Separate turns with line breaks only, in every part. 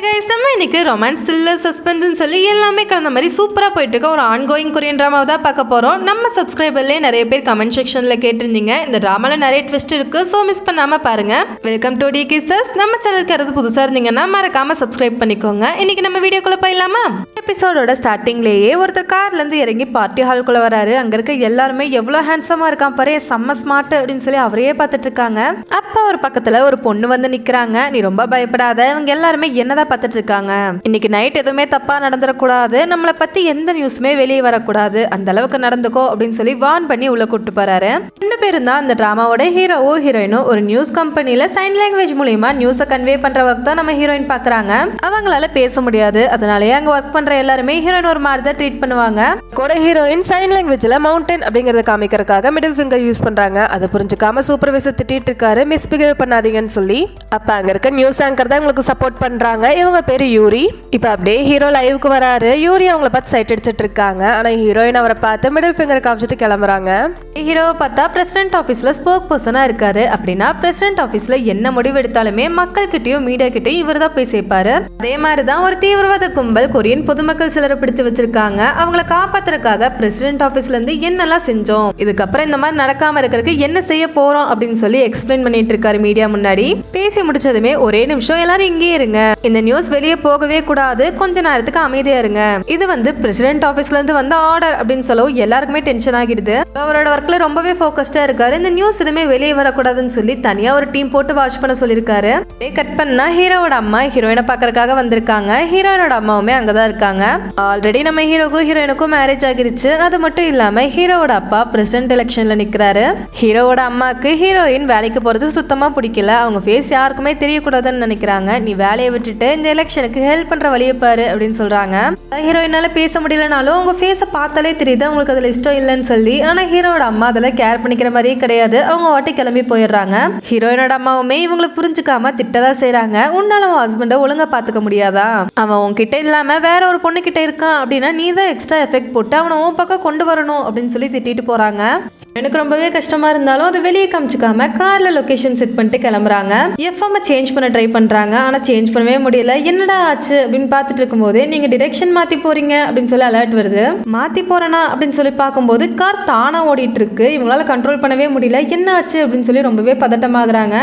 நம்ம இன்னைக்கு romance thriller சஸ்பென்ஸ்னு சொல்லி எல்லாமே கலந்த மாதிரி சூப்பராக போயிட்டு இருக்க ஒரு ஆன்கோயிங் கொரியன் ட்ராமாவை தான் பார்க்க போகிறோம். நம்ம சப்ஸ்கிரைபர்லேயே நிறைய பேர் கமெண்ட் செக்ஷனில் கேட்டிருந்தீங்க இந்த ட்ராமாவில் நிறைய ட்விஸ்ட் இருக்குது, ஸோ மிஸ் பண்ணாமல் பாருங்கள். Welcome to D kisses. நம்ம சேனலுக்கு யாராவது புதுசாக இருந்தீங்கன்னா மறக்காமல் சப்ஸ்கிரைப் பண்ணிக்கோங்க. இன்னைக்கு நம்ம வீடியோக்குள்ளே போயிடலாமா? எபிசோடோட ஸ்டார்டிங்லேயே ஒருத்தர் கார்லேருந்து இறங்கி பார்ட்டி ஹால்குள்ளே வராரு. அங்கே இருக்க எல்லாருமே எவ்வளோ ஹேண்ட்ஸமாக இருக்கான் பாரு, செம்ம ஸ்மார்ட் அப்படின்னு சொல்லி அவரையே பார்த்துட்டு இருக்காங்க. அப்போ ஒரு பக்கத்தில் ஒரு பொண்ணு வந்து நிற்கிறாங்க. நீ ரொம்ப பயப்படாத, இவங்க எல்லாருமே என்னதான் பார்த்துட்டு இருக்காங்க. இன்னைக்கு நைட் எதுவுமே தப்பா நடந்துடக்கூடாது, நம்மளை பத்தி எந்த நியூஸுமே வெளியே வரக்கூடாது, அந்த அளவுக்கு நடந்துக்கோ அப்படின்னு சொல்லி வார்ன் பண்ணி உள்ள கூட்டு போறாரு. ரெண்டு பேரும் தான் அந்த டிராமாவோட ஹீரோவோ ஹீரோயினோ. ஒரு நியூஸ் கம்பெனில சைன் லாங்குவேஜ் மூலியமா நியூஸை கன்வே பண்ற ஒர்க் தான் நம்ம ஹீரோயின் பாக்குறாங்க. அவங்களால பேச முடியாது, அதனாலயே அங்க ஒர்க் பண்ற எல்லாருமே ஹீரோயின் ஒரு மாதிரி தான் ட்ரீட் பண்ணுவாங்க. கூட ஹீரோயின் சைன் லாங்குவேஜ்ல மவுண்டன் அப்படிங்கறத காமிக்கிறதுக்காக மிடில் ஃபிங்கர் யூஸ் பண்றாங்க. அதை புரிஞ்சுக்காம சூப்பர்வைசர் திட்டிட்டு இருக்காரு, மிஸ்பிஹேவ் பண்ணாதீங்கன்னு சொல்லி. அப்ப அங்க இருக்க நியூஸ் ஆங்கர் தான் உங்களுக்கு சப்போர்ட் பண்றாங்க. இவங்க பேரு யூரி. இப்ப அப்படியே ஹீரோ லைவுக்கு வராரு. யூரி அவங்கள பார்த்து சைட் அடிச்சிட்டு இருக்காங்க. ஆனா ஹீரோயின் அவரை பார்த்து மிடில் ஃபிங்கர் காமிச்சிட்டு கிளம்புறாங்க. ஹீரோவை பார்த்தா பிரசிடென்ட் ஆபீஸ்ல ஸ்போக் பர்சனா இருக்காரு. அப்படின்னா பிரசிடென்ட் ஆபீஸ்ல என்ன முடிவு எடுத்தாலுமே மக்கள் கிட்டயும் மீடியா கிட்டயும் இவர் தான் போய் சேர்ப்பாரு. அதே மாதிரிதான் ஒரு தீவிரவாத கும்பல் கொரியன் பொதுமக்கள் சிலரை பிடிச்சு வச்சிருக்காங்க. அவங்கள காப்பாத்துறதுக்காக பிரசிடென்ட் ஆபீஸ்ல இருந்து என்னெல்லாம் செஞ்சோம், இதுக்கப்புறம் இந்த மாதிரி நடக்காம இருக்கிறதுக்கு என்ன செய்ய போறோம் அப்படின்னு சொல்லி எக்ஸ்பிளைன் பண்ணிட்டு இருக்காரு மீடியா முன்னாடி. பேசி முடிச்சதுமே ஒரே நிமிஷம் எல்லாரும் இங்கே இருங்க, இந்த நியூஸ் வெளியே போகவே கூடாது, கொஞ்ச நேரத்துக்கு அமைதியா இருங்க, இது வந்து பிரசிடென்ட் ஆபீஸ்ல இருந்து வந்த ஆர்டர் அப்படின்னு சொல்லவும் எல்லாருக்குமே டென்ஷன் ஆகிடுது. அவரோட ஒர்க்ல ரொம்பவே ஃபோக்கஸ்டா இருக்காரு. இந்த நியூஸ் எதுவுமே வெளியே வரக்கூடாதுன்னு சொல்லி தனியா ஒரு டீம் போட்டு வாட்ச் பண்ண சொல்லியிருக்காரு. கட் பண்ணா ஹீரோவோட அம்மா ஹீரோயினை பாக்குறதுக்காக வந்திருக்காங்க. ஹீரோயினோட அம்மாவுமே அங்கதான் இருக்காங்க. ஆல்ரெடி நம்ம ஹீரோக்கும் ஹீரோயினுக்கும் மேரேஜ் ஆகிருச்சு. அது மட்டும் இல்லாம ஹீரோவோட அப்பா பிரசிடென்ட் எலெக்ஷன்ல நிக்கிறாரு. ஹீரோவோட அம்மாக்கு ஹீரோயின் வேலைக்கு போறது சுத்தமா பிடிக்கல. அவங்க ஃபேஸ் யாருக்குமே தெரியக்கூடாதுன்னு நினைக்கிறாங்க. நீ வேலையை விட்டுட்டு இந்த எலெக்ஷனுக்கு ஹெல்ப் பண்ற வழியை பாரு அப்படின்னு சொல்றாங்க. ஹீரோயினால பேச முடியலனாலும் உங்க ஃபேஸை பார்த்தாலே தெரியுது உங்களுக்கு அதுல இஷ்டம் இல்லைன்னு சொல்லி. ஆனா ஹீரோட அம்மா அதில் கேர் பண்ணிக்கிற மாதிரியே கிடையாது. அவங்க வாட்டி கிளம்பி போயிடுறாங்க. ஹீரோயினோட அம்மாவுமே இவங்களை புரிஞ்சுக்காம திட்டதான் செய்யறாங்க. உன்னால அவன் ஹஸ்பண்டை ஒழுங்கா பாத்துக்க முடியாதா, அவன் உன்கிட்ட இல்லாம வேற ஒரு பொண்ணு கிட்ட இருக்கான் அப்படின்னா நீ தான் எக்ஸ்ட்ரா எஃபெக்ட் போட்டு அவனை உன் பக்கம் கொண்டு வரணும் அப்படின்னு சொல்லி திட்டிட்டு போறாங்க. எனக்கு ரொம்பவே கஷ்டமா இருந்தாலும் அதை வெளியே காமிச்சுக்காம கார்ல லொகேஷன் செட் பண்ணிட்டு கிளம்புறாங்க. எஃப்எம் சேஞ்ச் பண்ண ட்ரை பண்றாங்க. ஆனா சேஞ்ச் பண்ணவே முடியல. என்னடா ஆச்சு அப்படின்னு பார்த்துட்டு இருக்கும்போது நீங்க டிரெக்ஷன் மாத்தி போறீங்க அப்படின்னு சொல்லி அலர்ட் வருது. மாத்தி போறேனா அப்படின்னு சொல்லி பார்க்கும்போது கார் தானா ஓடிட்டு இருக்கு. இவங்களால கண்ட்ரோல் பண்ணவே முடியல. என்ன ஆச்சு அப்படின்னு சொல்லி ரொம்பவே பதட்டமாகறாங்க.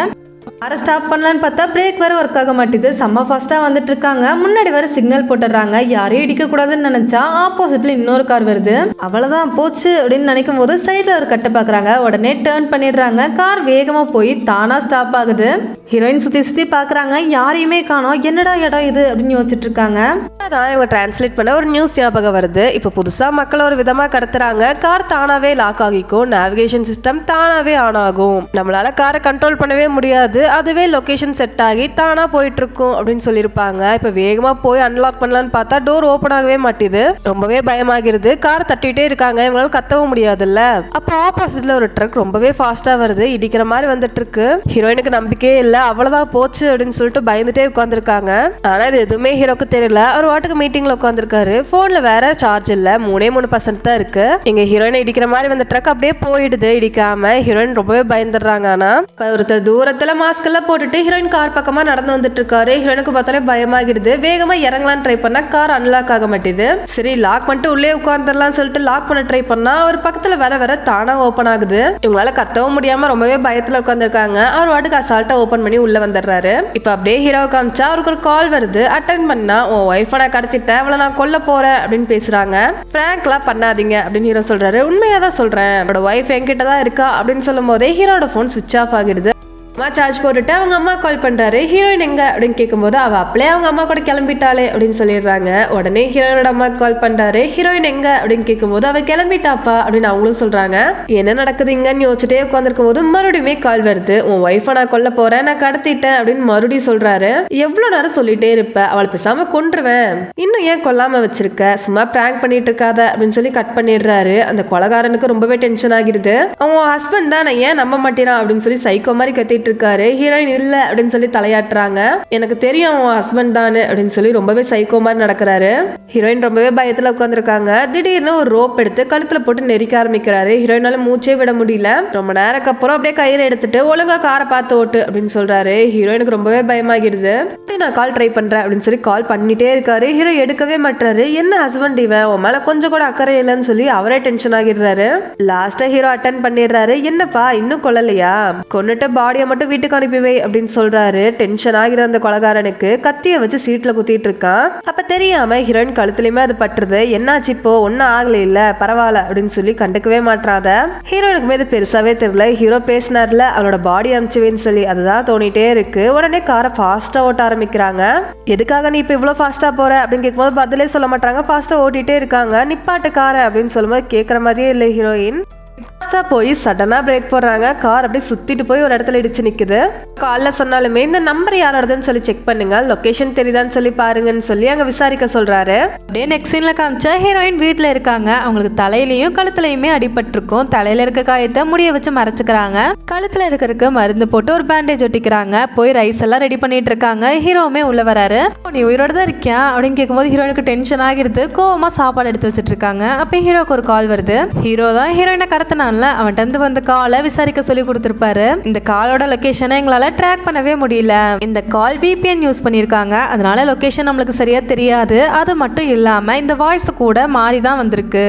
காரை ஸ்டாப் பண்ணலான்னு பார்த்தா பிரேக் வேற ஒர்க் ஆக மாட்டேது. செம்ம ஃபாஸ்டா வந்துட்டு இருக்காங்க. முன்னாடி வேற சிக்னல் போட்டுறாங்க. யாரையும் இடிக்க கூடாதுன்னு நினைச்சா ஆப்போசிட்ல இன்னொரு கார் வருது. அவ்வளவுதான் போச்சு அப்படின்னு நினைக்கும் போது சைட்ல ஒரு கட்டை பாக்குறாங்க. உடனே டர்ன் பண்ணிடுறாங்க. கார் வேகமா போய் தானா ஸ்டாப் ஆகுது. ஹீரோயின் சுத்தி சுத்தி பாக்குறாங்க, யாரையுமே காணோம். என்னடா இடம் இது அப்படின்னு யோசிச்சுட்டு இருக்காங்க. அதான் இவங்க டிரான்ஸ்லேட் பண்ண ஒரு நியூஸ் ஞாபகம் வருது. இப்ப புதுசா மக்கள் ஒரு விதமா கடத்துறாங்க. கார் தானாவே லாக் ஆகிக்கும், நேவிகேஷன் சிஸ்டம் தானாவே ஆன் ஆகும், நம்மளால காரை கண்ட்ரோல் பண்ணவே முடியாது, அதுவே லொகேஷன் செட் ஆகி தானா போயிட்டு இருக்கும் அப்படின்னு சொல்லியிருப்பாங்க. இப்ப வேகமா போய் அன்லாக் பண்ணலான்னு பார்த்தா டோர் ஓபன் ஆகவே மாட்டேது. ரொம்பவே பயமாகிறது. கார் தட்டிட்டே இருக்காங்க. இவங்களால கத்தவும் முடியாதுல்ல. அப்போ ஆப்போசிட்ல ஒரு ட்ரக் ரொம்பவே ஃபாஸ்டா வருது. இடிக்கிற மாதிரி வந்துட்டு இருக்கு. ஹீரோயினுக்கு நம்பிக்கையே இல்ல. அவ்வளவுதான் போச்சு அப்படின்னு சொல்லிட்டு பயந்துட்டே உட்காந்துருக்காங்க. ஆனா இது எதுவுமே ஹீரோக்கு தெரியல. அவர் வாட்டுக்கு மீட்டிங்ல உட்காந்துருக்காரு. போன்ல வேற சார்ஜ் இல்ல, 3% தான் இருக்கு. எங்க ஹீரோயினை இடிக்கிற மாதிரி வந்த ட்ரக் அப்படியே போயிடுது. இடிக்காம ஹீரோயின் ரொம்பவே பயந்துடுறாங்க. ஆனா ஒருத்தர் தூரத்துல மாஸ்க் எல்லாம் போட்டுட்டு ஹீரோயின் கார் பக்கமா நடந்து வந்துட்டு இருக்காரு. ஹீரோயினுக்கு பார்த்தாலே பயமாகிடுது. வேகமா இறங்கலான்னு ட்ரை பண்ணா கார் அன்லாக் ஆக மாட்டேது. சரி லாக் பண்ணிட்டு உள்ளே உட்காந்துடலாம் சொல்லிட்டு லாக் பண்ண ட்ரை பண்ணா ஒரு பக்கத்துல வேற தானா ஓபன் ஆகுது. இவங்களால கத்தவும் முடியாம ரொம்பவே பயத்துல உட்காந்துருக்காங்க. அவர் வாட்டுக்கு அசால்ட்டா ஓபன் பண்ணி உள்ள வந்துடுறாரு. இப்ப அப்படியே ஹீரோவை காமிச்சா அவருக்கு ஒரு கால் வருது. அட்டென்ட் பண்ணா உன் ஒய்ஃபை நான் கடத்திட்டேன், அவளை நான் கொல்ல போறேன் அப்படின்னு பேசுறாங்க. பிராங்க்லாம் பண்ணாதீங்க அப்படின்னு ஹீரோ சொல்றாரு. உண்மையாதான் சொல்றேன், அவரோட ஒய்ஃப் என்கிட்ட தான் இருக்கா அப்படின்னு சொல்லும் போதே ஹீரோட போன் சுவிச் ஆஃப் ஆகிடுது. சார்ஜ் போட்டுட்டு அவங்க அம்மா கால் பண்றாரு. ஹீரோயின் எங்க அப்படின்னு கேட்கும்போது அவ அப்படியே அவங்க அம்மா கூட கிளம்பிட்டாளே அப்படின்னு சொல்லிடுறாங்க. உடனே ஹீரோயினோட அம்மா கால் பண்றாரு. ஹீரோயின் எங்க அப்படின்னு கேட்கும்போது அவ கிளம்பிட்டாப்பா அப்படின்னு அவங்களும் சொல்றாங்க. என்ன நடக்குது இங்கன்னு யோசிச்சுட்டே உட்காந்துருக்கும் போது மறுபடியுமே கால் வருது. உன் ஒய்ஃபை நான் கொல்ல போறேன், நான் கடத்திட்டேன் அப்படின்னு மறுபடியும் சொல்றாரு. எவ்வளவு நேரம் சொல்லிட்டே இருப்ப, அவளை பேசாம கொன்றுவேன், இன்னும் ஏன் கொல்லாம வச்சிருக்க, சும்மா பிராங்க் பண்ணிட்டு இருக்காத அப்படின்னு சொல்லி கட் பண்ணிடுறாரு. அந்த கொலகாரனுக்கு ரொம்பவே டென்ஷன் ஆகிடுது. அவன் ஹஸ்பண்ட் தான், நான் ஏன் நம்ப மாட்டேறான் அப்படின்னு சொல்லி சைக்கோ மாதிரி கத்திட்டு
சொல்லிட்டு இருக்காரு. ஹீரோயின் இல்ல அப்படின்னு சொல்லி தலையாட்டுறாங்க. எனக்கு தெரியும் உன் ஹஸ்பண்ட் தானு அப்படின்னு சொல்லி ரொம்பவே சைக்கோ மாதிரி நடக்கிறாரு. ஹீரோயின் ரொம்பவே பயத்துல உட்காந்துருக்காங்க. திடீர்னு ஒரு ரோப் எடுத்து கழுத்துல போட்டு நெரிக்க ஆரம்பிக்கிறாரு. ஹீரோயினால மூச்சே விட முடியல. ரொம்ப நேரம் அப்புறம் அப்படியே கயிறு எடுத்துட்டு ஒழுங்கா காரை பார்த்து ஓட்டு அப்படின்னு சொல்றாரு. ஹீரோயினுக்கு ரொம்பவே பயமாகிடுது. நான் கால் ட்ரை பண்றேன் அப்படின்னு சொல்லி கால் பண்ணிட்டே இருக்காரு. ஹீரோ எடுக்கவே மாட்டாரு. என்ன ஹஸ்பண்ட் இவன், உன் மேல கொஞ்சம் கூட அக்கறை இல்லைன்னு சொல்லி அவரே டென்ஷன் ஆகிடுறாரு. லாஸ்டா ஹீரோ அட்டன் பண்ணிடுறாரு. என்னப்பா இன்னும் கொல்லலையா, கொன்னுட்டு பாடியை மட்டும் வீட்டுக்கு அனுப்பிவை அப்படின்னு சொல்றாரு. டென்ஷன் ஆகிற அந்த கொலகாரனுக்கு கத்திய வச்சு சீட்ல குத்திட்டு இருக்கான். அப்ப தெரியாம ஹீரோயின் கழுத்துலயுமே அது பட்டுருது. என்னாச்சு இப்போ, ஒன்னும் ஆகல இல்ல பரவாயில்ல அப்படின்னு சொல்லி கண்டுக்கவே மாட்டாத. ஹீரோனுக்குமே இது பெருசாவே தெரியல. ஹீரோ பேசினார்ல அவளோட பாடி அமிச்சுவேன்னு சொல்லி அதுதான் தோணிட்டே இருக்கு. உடனே காரை ஃபாஸ்டா ஓட்ட ஆரம்பிக்கிறாங்க. எதுக்காக நீ இப்ப இவ்வளவு ஃபாஸ்டா போற அப்படின்னு கேட்கும்போது பதிலே சொல்ல மாட்டாங்க. ஃபாஸ்டா ஓட்டிட்டே இருக்காங்க. நிப்பாட்டு காரை அப்படின்னு சொல்லும்போது கேட்கற மாதிரியே இல்லை ஹீரோயின். போய் சடனா பிரேக் போடுறாங்க. கார் அப்படியே சுத்திட்டு போய் ஒரு இடத்துல இடிச்சு நிக்குது. கால்ல சொன்னாலுமே இந்த நம்பர் யாரோடதுன்னு சொல்லி செக் பண்ணுங்க, லொகேஷன் தெரியுதான்னு சொல்லி பாருங்கன்னு சொல்லி அங்க விசாரிக்க சொல்றாரு.
அப்படியே நெக்ஸ்ட் சீன்ல காமிச்சா ஹீரோயின் வீட்டுல இருக்காங்க. அவங்களுக்கு தலையிலயும் கழுத்துலயுமே அடிபட்டிருக்கும். தலையில இருக்க காயத்தை முடிய வச்சு மறைச்சுக்கிறாங்க. கழுத்துல இருக்கிறதுக்கு மருந்து போட்டு ஒரு பேண்டேஜ் ஒட்டிக்கிறாங்க. போய் ரைஸ் எல்லாம் ரெடி பண்ணிட்டு இருக்காங்க. ஹீரோவுமே உள்ள வராரு. நீ உயிரோட தான் இருக்கியா அப்படின்னு கேட்கும்போது ஹீரோயினுக்கு டென்ஷன் ஆகிருது. கோவமா சாப்பாடு எடுத்து வச்சிட்டு இருக்காங்க. அப்ப ஹீரோக்கு ஒரு கால் வருது. ஹீரோ தான் ஹீரோயினை கடத்தினான்ல அவன்கிட்ட வந்து காலை விசாரிக்க சொல்லி கொடுத்திருப்பாரு. இந்த காலோட லொகேஷனை எங்களால ட்ராக் பண்ணவே முடியல. இந்த கால் VPN யூஸ் பண்ணிருக்காங்க. அதனால லொகேஷன் நம்மளுக்கு சரியா தெரியாது. அது மட்டும் இல்லாம இந்த வாய்ஸ் கூட மாறி தான் வந்திருக்கு.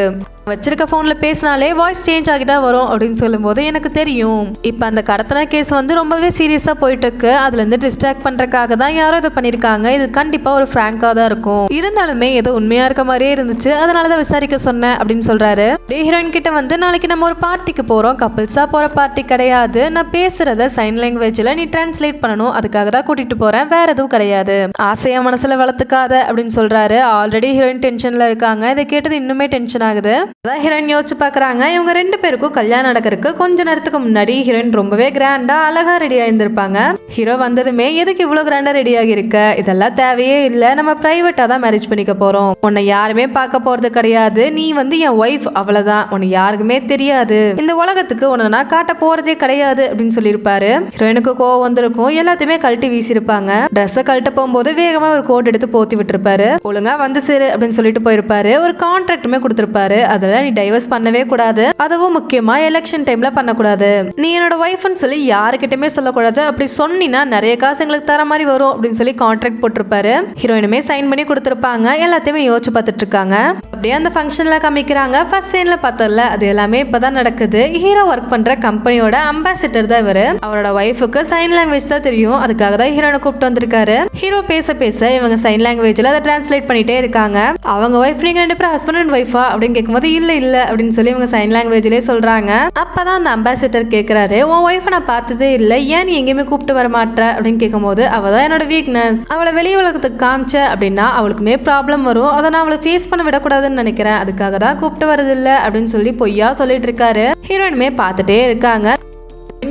வச்சிருக்க போன்ல பேசினாலே வாய்ஸ் சேஞ்ச் ஆகிட்டா வரும் அப்படின்னு சொல்லும் போது எனக்கு தெரியும். இப்ப அந்த கடத்தன கேஸ் வந்து ரொம்பவே சீரியஸா போயிட்டு இருக்கு. அதுல இருந்து டிஸ்ட்ராக்ட் பண்றதுக்காக தான் யாரோ இதை பண்ணிருக்காங்க. இது கண்டிப்பா ஒரு பிராங்கா தான் இருக்கும். இருந்தாலுமே ஏதோ உண்மையா இருக்க மாதிரியே இருந்துச்சு. அதனாலதான் விசாரிக்க சொன்னேன் அப்படின்னு சொல்றாரு. ஹீரோயின் கிட்ட வந்து நாளைக்கு நம்ம ஒரு பார்ட்டிக்கு போறோம். கப்பிள்ஸா போற பார்ட்டி கிடையாது. நான் பேசுறத சைன் லாங்குவேஜ்ல நீ டிரான்ஸ்லேட் பண்ணணும். அதுக்காக தான் கூட்டிட்டு போறேன். வேற எதுவும் கிடையாது. ஆசையா மனசுல வளர்த்துக்காத அப்படின்னு சொல்றாரு. ஆல்ரெடி ஹீரோயின் டென்ஷன்ல இருக்காங்க. இதை கேட்டது இன்னுமே டென்ஷன் ஆகுது. அதான் ஹீரோயின் யோசிச்சு பாக்குறாங்க. இவங்க ரெண்டு பேருக்கும் கல்யாணம் நடக்கிறதுக்கு கொஞ்ச நேரத்துக்கு முன்னாடி ஹீரோயின் ரொம்பவே கிராண்டா அழகா ரெடி ஆயிருந்திருப்பாங்க. ஹீரோ வந்ததுமே எதுக்கு இவ்வளவு கிராண்டா ரெடி ஆகி இருக்க, இதெல்லாம் தேவையே இல்ல, நம்ம பிரைவேட்டா தான் மேரேஜ் பண்ணிக்க போறோம். உன்னை யாருமே பார்க்க போறது கிடையாது. நீ வந்து என் ஒய்ஃப், அவ்வளவுதான். உன்னை யாருக்குமே தெரியாது. இந்த உலகத்துக்கு உன்னை நான் காட்ட போறதே கிடையாது அப்படின்னு சொல்லியிருப்பாரு. ஹீரோயினுக்கு கோவம் வந்திருக்கும். எல்லாத்தையுமே கழட்டி வீசிருப்பாங்க. ட்ரெஸ்ஸை கழட்ட போகும்போது வேகமா ஒரு கோட் எடுத்து போத்தி விட்டுருப்பாரு. ஒழுங்கா வந்து சேரு அப்படின்னு சொல்லிட்டு போயிருப்பாரு. ஒரு கான்ட்ராக்டுமே கொடுத்திருப்பாரு. அதுல நீ டைவர்ஸ் பண்ணவே கூடாது. அதுவும் முக்கியமா எலெக்ஷன் டைம்ல பண்ணக்கூடாது. நீ என்னோட ஒய்ஃப்னு சொல்லி யாருக்கிட்டமே சொல்லக்கூடாது. அப்படி சொன்னீங்கன்னா நிறைய காசு எங்களுக்கு தர மாதிரி வரும் அப்படின்னு சொல்லி கான்ட்ராக்ட் போட்டிருப்பாரு. ஹீரோயினுமே சைன் பண்ணி கொடுத்திருப்பாங்க. எல்லாத்தையுமே யோசிச்சு பார்த்துட்டு இருக்காங்க. அப்படியே அந்த ஃபங்க்ஷன்ல காமிக்கிறாங்க. ஃபர்ஸ்ட் சீன்ல பார்த்தோம்ல அது எல்லாமே இப்பதான் நடக்குது. ஹீரோ ஒர்க் பண்ற கம்பெனியோட அம்பாசிடர் தான் இவரு. அவரோட ஒய்ஃபுக்கு சைன் லாங்குவேஜ் தான் தெரியும். அதுக்காக தான் ஹீரோனை கூப்பிட்டு வந்திருக்காரு. ஹீரோ பேச பேச இவங்க சைன் லாங்குவேஜ்ல அதை டிரான்ஸ்லேட் பண்ணிட்டே இருக்காங்க. அவங்க ஒய்ஃப் நீங்க ரெண்டு பேரும் ஹஸ்பண்ட் அண்ட் ஒய்ஃபா அப்படின்னு கேட்கும்போது இல்ல இல்ல அப்படின்னு சொல்லி இவங்க சைன் லாங்குவேஜ்லயே சொல்றாங்க. அப்பதான் அந்த அம்பாசிடர் கேக்குறாரு, உன் ஒய்ஃபை நான் பார்த்ததே இல்ல, ஏன் நீ எங்கேயுமே கூப்பிட்டு வர மாட்ட அப்படின்னு கேட்கும்போது அவதான் என்னோட வீக்னஸ். அவளை வெளி உலகத்துக்கு காமிச்ச அப்படின்னா அவளுக்குமே ப்ராப்ளம் வரும். அதை நான் அவளை ஃபேஸ் பண்ண விடக்கூடாதுன்னு நினைக்கிறேன். அதுக்காக தான் கூப்பிட்டு வரது இல்ல அப்படின்னு சொல்லி பொய்யா சொல்லிட்டு இருக்காரு. ஹீரோயினுமே பார்த்துட்டே இருக்காங்க.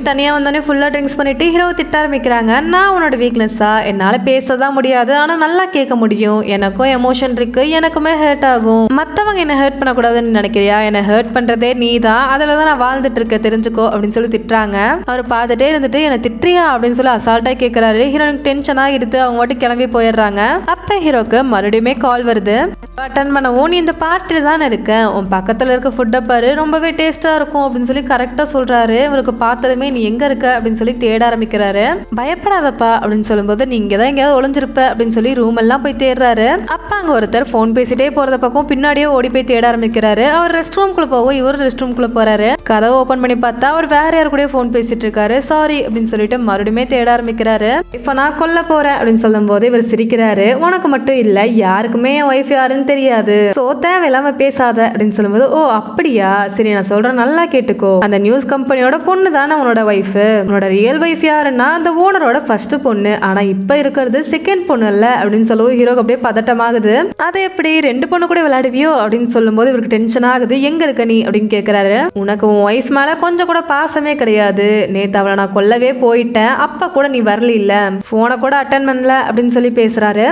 தனியா வந்தோடனே ஃபுல்லா ட்ரிங்க்ஸ் பண்ணிட்டு ஹீரோ திட்ட ஆரம்பிக்கிறாங்க. நான் உன்னோட வீக்னஸா, என்னால பேசதான் முடியாது, ஆனா நல்லா கேட்க முடியும். எனக்கும் எமோஷன் இருக்கு, எனக்குமே ஹர்ட் ஆகும். மத்தவங்க என்ன ஹர்ட் பண்ணக்கூடாதுன்னு நினைக்கிறியா? என்ன ஹர்ட் பண்றதே நீ தான். அதுலதான் நான் வாழ்ந்துட்டு இருக்க, தெரிஞ்சுக்கோ அப்படின்னு சொல்லி திட்டுறாங்க. அவர் பார்த்துட்டே இருந்துட்டு என்ன திட்டுறியா அப்படின்னு சொல்லி அசால்ட்டா கேட்கிறாரு. ஹீரோனுக்கு டென்ஷனா எடுத்து அவங்க மட்டும் கிளம்பி போயிடுறாங்க. அப்ப ஹீரோக்கு மறுபடியுமே கால் வருது. அட்டன் பண்ணவும் நீ இந்த பார்ட்டில தானே இருக்க, உன் பக்கத்துல இருக்க ஃபுட்டை பாரு, ரொம்பவே டேஸ்டா இருக்கும் அப்படின்னு சொல்லி கரெக்டா சொல்றாரு. இவருக்கு பார்த்ததுமே நீ எங்க இருக்க அப்படின்னு சொல்லி தேட ஆரம்பிக்கிறாரு. பயப்படாதப்பா அப்படின்னு சொல்லும்போது நீ இங்கதான் எங்கேயாவது ஒளிஞ்சிருப்ப அப்படின்னு சொல்லி ரூம் எல்லாம் போய் தேடுறாரு. அப்ப அங்க ஒருத்தர் போன் பேசிட்டே போறத பக்கம் பின்னாடியே ஓடி போய் தேட ஆரம்பிக்கிறாரு. அவர் ரெஸ்ட் ரூம்குள்ள போகும், இவர் ரெஸ்ட் ரூம்குள்ள போறாரு. கதவை ஓபன் பண்ணி பார்த்தா அவர் வேற யாரு கூட போன் பேசிட்டு இருக்காரு. சாரி அப்படின்னு சொல்லிட்டு மறுபடியுமே தேட ஆரம்பிக்கிறாரு. இப்ப நான் கொல்ல போறேன் அப்படின்னு சொல்லும் போது இவர் சிரிக்கிறாரு. உனக்கு மட்டும் இல்ல, யாருக்குமே என் ஒய்ஃப் யாருன்னு தெரியாது, சோ தேவையில்லாம பேசாத அப்படின்னு சொல்லும்போது ஓ அப்படியா, சரி நான் சொல்றேன் நல்லா கேட்டுக்கோ. அந்த நியூஸ் கம்பெனியோட பொண்ணு தானே உன்னோட ஒய்ஃப். உன்னோட ரியல் ஒய்ஃப் யாருன்னா அந்த ஓனரோட ஃபர்ஸ்ட் பொண்ணு, ஆனா இப்ப இருக்கிறது செகண்ட் பொண்ணு இல்ல அப்படின்னு சொல்லுவோம். ஹீரோக்கு அப்படியே பதட்டமாகுது. அதை எப்படி ரெண்டு பொண்ணு கூட விளையாடுவியோ அப்படின்னு சொல்லும் போது இவருக்கு டென்ஷன் ஆகுது. எங்க இருக்க நீ அப்படின்னு கேக்குறாரு. உனக்கு உன் ஒய்ஃப் மேல கொஞ்சம் கூட பாசமே கிடையாது. நேத்து அவளை நான் கொல்லவே போயிட்டேன், அப்ப கூட நீ வரல, இல்ல போனை கூட அட்டன் பண்ணல அப்படின்னு சொல்லி பேசுறாரு.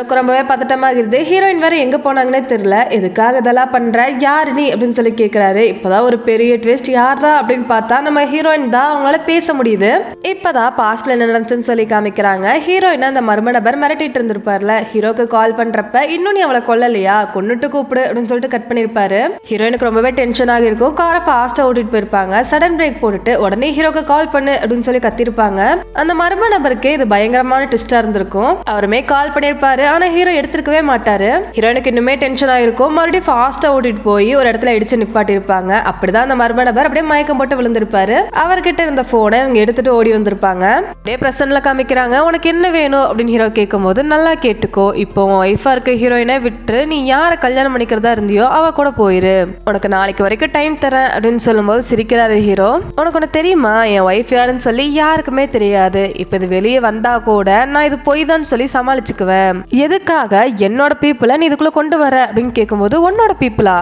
ரொம்பவே பதட்டமாகிருது. ஹீரோயின் வேற எங்க போனாங்கன்னே தெரியல. எதுக்காக இதெல்லாம் பண்ற, யாரு நீ அப்படின்னு சொல்லி கேட்கிறாரு. இப்பதான் ஒரு பெரிய ட்விஸ்ட். யாரா அப்படின்னு பார்த்தா நம்ம ஹீரோயின் தான். அவங்களால பேச முடியுது. இப்பதான் பாஸ்ட்ல என்ன நடந்துச்சுன்னு சொல்லி காமிக்கிறாங்க. ஹீரோயின் அந்த மர்ம நபர் மிரட்டிட்டு இருந்திருப்பார்ல, ஹீரோக்கு கால் பண்றப்ப இன்னும் நீ அவளை கொல்லலையா, கொன்னுட்டு கூப்பிடு அப்படின்னு சொல்லிட்டு கட் பண்ணிருப்பாரு. ஹீரோயினுக்கு ரொம்பவே டென்ஷன் ஆகி இருக்கும். காரை ஃபாஸ்டா ஓட்டிட்டு போயிருப்பாங்க. சடன் பிரேக் போட்டுட்டு உடனே ஹீரோக்கு கால் பண்ணு அப்படின்னு சொல்லி கத்திருப்பாங்க. அந்த மர்ம நபருக்கு இது பயங்கரமான ட்விஸ்டா இருந்திருக்கும். அவருமே கால் பண்ணிருப்பாரு. ஆனா ஹீரோ எடுத்துருக்கவே மாட்டாரு. ஹீரோயினுக்கு இன்னுமே டென்ஷன் ஆயிருக்கும். மறுபடியும் ஃபாஸ்டா ஓட்டிட்டு போய் ஒரு இடத்துல இடிச்சு நிப்பாட்டி இருப்பாங்க. அப்படிதான் அந்த மர்ம நபர் அப்படியே மயக்கம் போட்டு விழுந்திருப்பாரு. அவர்கிட்ட இருந்த போனை இவங்க எடுத்துட்டு ஓடி வந்திருப்பாங்க. அப்படியே பிரசன்ட்ல காமிக்கிறாங்க. உனக்கு என்ன வேணும் அப்படின்னு ஹீரோ கேட்கும் போது, நல்லா கேட்டுக்கோ, இப்போ உன் ஒய்ஃபா இருக்க ஹீரோயினை விட்டு நீ யார கல்யாணம் பண்ணிக்கிறதா இருந்தியோ அவ கூட போயிரு, உனக்கு நாளைக்கு வரைக்கும் டைம் தரேன் அப்படின்னு சொல்லும்போது சிரிக்கிறாரு ஹீரோ. உனக்கு ஒண்ணு தெரியுமா, என் ஒய்ஃப் யாருன்னு சொல்லி யாருக்குமே தெரியாது. இப்ப இது வெளியே வந்தா கூட நான் இது பொய் தான் சொல்லி சமாளிச்சுக்குவேன். எதுக்காக என்னோட பீப்புளை நீ இதுக்குள்ள கொண்டு வர அப்படின்னு கேட்கும்போது, உன்னோட பீப்புளா,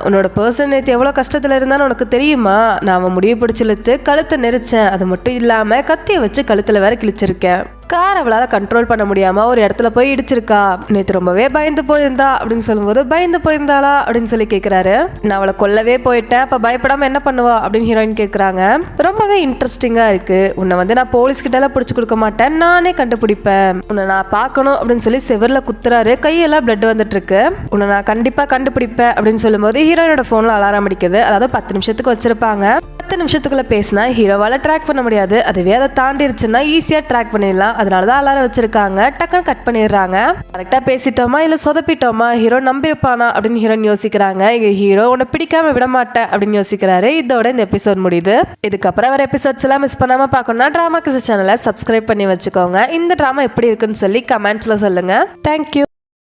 உன்னோட பர்சன் நேற்று எவ்வளோ கஷ்டத்தில் இருந்தான்னு உனக்கு தெரியுமா, நான் அவன் முடிய பிடிச்சிழுத்து கழுத்தை நெரிச்சேன். அது மட்டும் இல்லாமல் கத்தியை வச்சு கழுத்தில் வேற கிழிச்சிருக்கேன். கார் அவளால் கண்ட்ரோல் பண்ண முடியாமல் ஒரு இடத்துல போய் இடிச்சிருக்கா. நேற்று ரொம்பவே பயந்து போயிருந்தா அப்படின்னு சொல்லும்போது, பயந்து போயிருந்தாளா அப்படின்னு சொல்லி கேட்குறாரு. நான் அவளை கொல்லவே போயிட்டேன், அப்போ பயப்படாமல் என்ன பண்ணுவா அப்படின்னு ஹீரோயின் கேட்குறாங்க. ரொம்பவே இன்ட்ரெஸ்டிங்காக இருக்குது. உன்னை நான் போலீஸ்கிட்டலாம் பிடிச்சி கொடுக்க மாட்டேன், நானே கண்டுபிடிப்பேன். உன்னை நான் பார்க்கணும் அப்படின்னு சொல்லி செவரில் குத்துறாரு. கையெல்லாம் பிளட் வந்துட்டு இருக்கு. உன்னை நான் கண்டிப்பாக கண்டுபிடிப்பேன் அப்படின்னு சொல்லும்போது ஹீரோயினோட ஃபோனில் அலாரம் அடிக்குது. அதாவது 10 நிமிஷத்துக்கு வச்சிருப்பாங்க. 10 நிமிஷத்துக்குள்ள பேசினா ஹீரோவால ட்ராக் பண்ண முடியாது. அதுவே அதை தாண்டிருச்சுன்னா ஈஸியாக ட்ராக் பண்ணிடலாம். அதனாலதான் அலாரம் வச்சிருக்காங்க. டக்குன்னு கட் பண்ணிடுறாங்க. கரெக்டா பேசிட்டோமா இல்ல சொதப்பிட்டோமா, ஹீரோ நம்பிருப்பானா அப்படின்னு ஹீரோயின் யோசிக்கிறாங்க. இங்க ஹீரோ உன்னை பிடிக்காம விட மாட்டேன் அப்படின்னு யோசிக்கிறாரு. இதோட இந்த எபிசோட் முடியுது. இதுக்கப்புறம் வர எபிசோட்ஸ் எல்லாம் மிஸ் பண்ணாம பார்க்கணும்னா டிராமா கிஸ் சேனலை சப்ஸ்கிரைப் பண்ணி வச்சுக்கோங்க. இந்த டிராமா எப்படி இருக்குன்னு சொல்லி கமெண்ட்ஸ்ல சொல்லுங்க. தேங்க்யூ.